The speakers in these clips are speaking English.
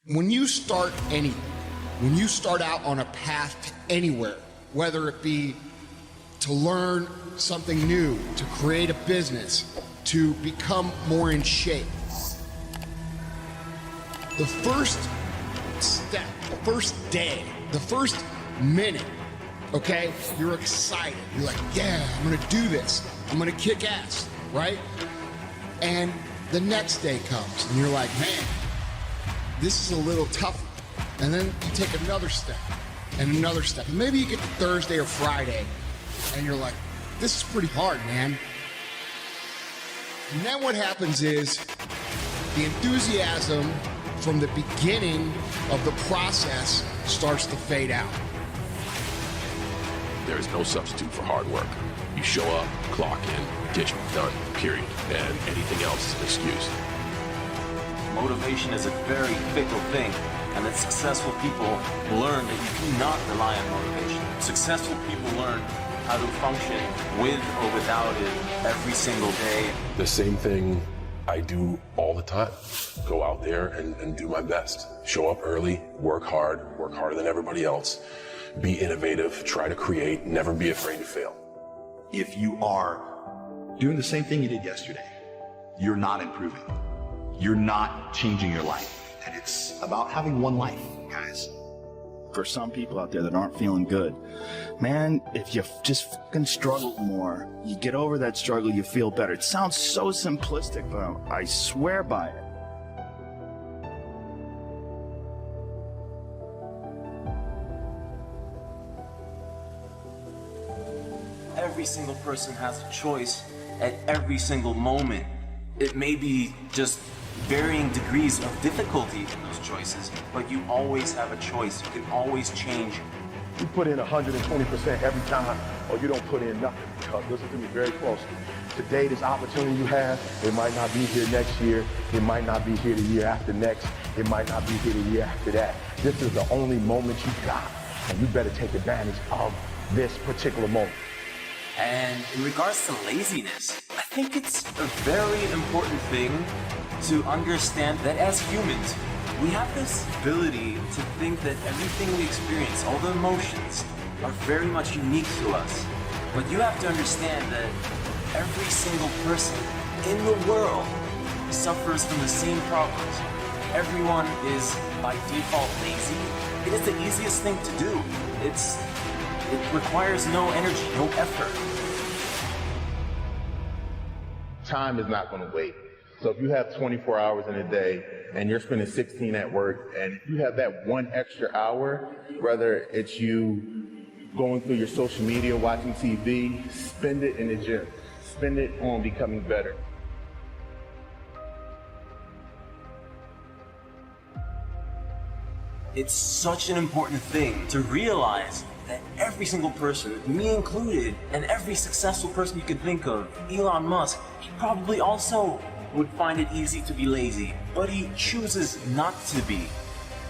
When you start anything, when you start out on a path to anywhere, whether it be to learn something new, to create a business, to become more in shape, the first step, the first day, the first minute, okay, you're excited. You're like, yeah, I'm gonna do this. I'm gonna kick ass, right? And the next day comes and you're like, man, this is a little tough. And then you take another step and another step. And maybe you get to Thursday or Friday and you're like, this is pretty hard, man. And then what happens is the enthusiasm from the beginning of the process starts to fade out. There is no substitute for hard work. You show up, clock in, get your done, period. And anything else is an excuse. Motivation is a very fickle thing, and that successful people learn that you cannot rely on motivation. Successful people learn how to function with or without it every single day. The same thing I do all the time. Go out there and do my best. Show up early, work harder than everybody else. Be innovative, try to create, never be afraid to fail. If you are doing the same thing you did yesterday, you're not improving. You're not changing your life. And it's about having one life, guys. For some people out there that aren't feeling good, man, if you just fucking struggle more, you get over that struggle, you feel better. It sounds so simplistic, but I swear by it. Every single person has a choice at every single moment. It may be just varying degrees of difficulty in those choices, but you always have a choice. You can always change. You put in 120% every time, or you don't put in nothing. Because listen to me very closely. Today, this opportunity you have, it might not be here next year. It might not be here the year after next. It might not be here the year after that. This is the only moment you got, and you better take advantage of this particular moment. And in regards to laziness, I think it's a very important thing to understand that as humans, we have this ability to think that everything we experience, all the emotions, are very much unique to us. But you have to understand that every single person in the world suffers from the same problems. Everyone is by default lazy. It is the easiest thing to do. It requires no energy, no effort. Time is not going to wait. So if you have 24 hours in a day and you're spending 16 at work, and if you have that one extra hour, whether it's you going through your social media, watching TV, spend it in the gym. Spend it on becoming better. It's such an important thing to realize that every single person, me included, and every successful person you can think of, Elon Musk, he probably also would find it easy to be lazy, but he chooses not to be.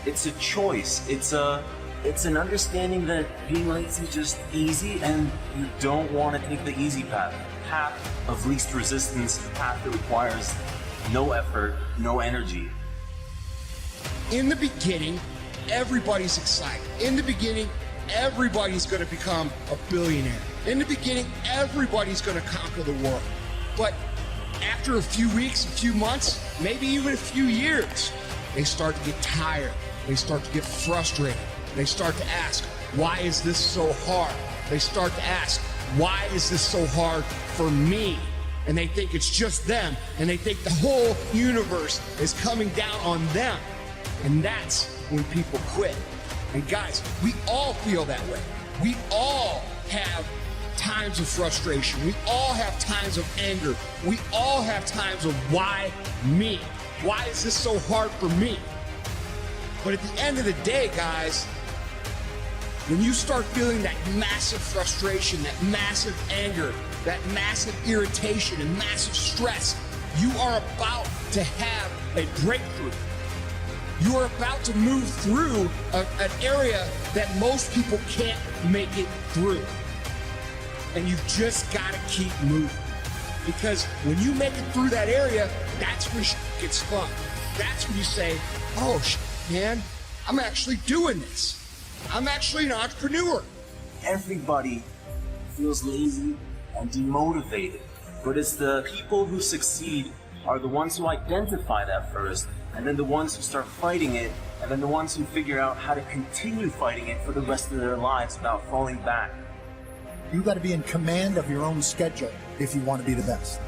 It's a choice. It's an understanding that being lazy is just easy, and you don't want to take the easy path. The path of least resistance, the path that requires no effort, no energy. In the beginning, everybody's excited. In the beginning, everybody's going to become a billionaire. In the beginning, everybody's going to conquer the world. But after a few weeks, a few months, maybe even a few years, they start to get tired. They start to get frustrated. They start to ask, why is this so hard? They start to ask, why is this so hard for me? And they think it's just them, and they think the whole universe is coming down on them. And that's when people quit. And guys, we all feel that way. We all have times of frustration. We all have times of anger. We all have times of why me? Why is this so hard for me? But at the end of the day, guys, when you start feeling that massive frustration, that massive anger, that massive irritation and massive stress, you are about to have a breakthrough. You are about to move through an area that most people can't make it through. And you've just got to keep moving. Because when you make it through that area, that's when shit gets fun. That's when you say, oh, man, I'm actually doing this. I'm actually an entrepreneur. Everybody feels lazy and demotivated, but it's the people who succeed are the ones who identify that first, and then the ones who start fighting it, and then the ones who figure out how to continue fighting it for the rest of their lives without falling back. You got to be in command of your own schedule if you want to be the best.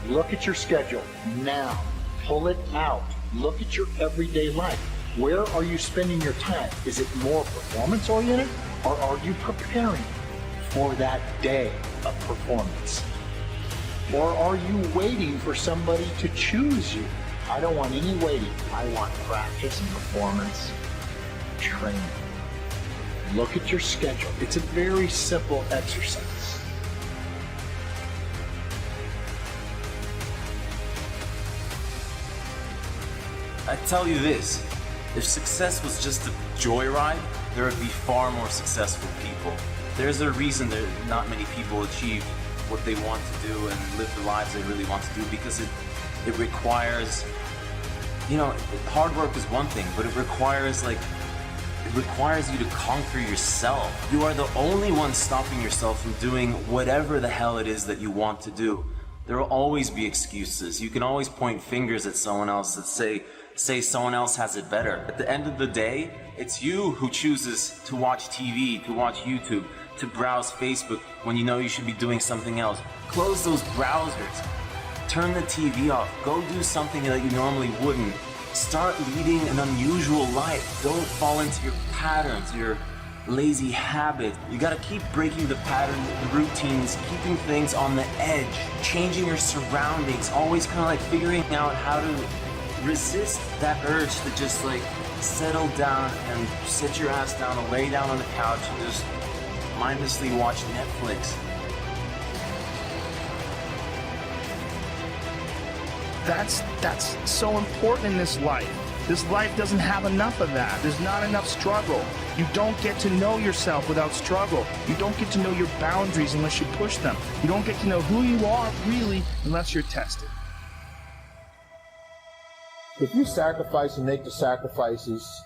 Look at your schedule now. Pull it out. Look at your everyday life. Where are you spending your time? Is it more performance oriented, or are you preparing for that day of performance? Or are you waiting for somebody to choose you? I don't want any waiting. I want practice and performance training. Look at your schedule. It's a very simple exercise. I tell you this, if success was just a joyride, there would be far more successful people. There's a reason that not many people achieve what they want to do and live the lives they really want to do, because it requires, you know, hard work is one thing, but it requires you to conquer yourself. You are the only one stopping yourself from doing whatever the hell it is that you want to do. There will always be excuses. You can always point fingers at someone else that say someone else has it better. At the end of the day, it's you who chooses to watch TV, to watch YouTube, to browse Facebook when you know you should be doing something else. Close those browsers. Turn the TV off. Go do something that you normally wouldn't. Start leading an unusual life. Don't fall into your patterns, your lazy habits. You gotta keep breaking the patterns, the routines, keeping things on the edge, changing your surroundings, always kind of like figuring out how to resist that urge to just like settle down and sit your ass down and lay down on the couch and just mindlessly watch Netflix. That's so important in this life. This life doesn't have enough of that. There's not enough struggle. You don't get to know yourself without struggle. You don't get to know your boundaries unless you push them. You don't get to know who you are really unless you're tested. If you sacrifice and make the sacrifices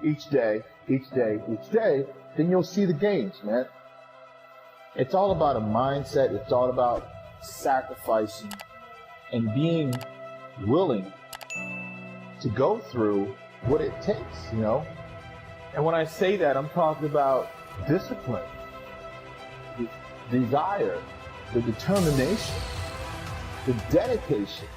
each day, then you'll see the gains, man. It's all about a mindset. It's all about sacrificing and being willing to go through what it takes, you know? And when I say that, I'm talking about discipline, the desire, the determination, the dedication.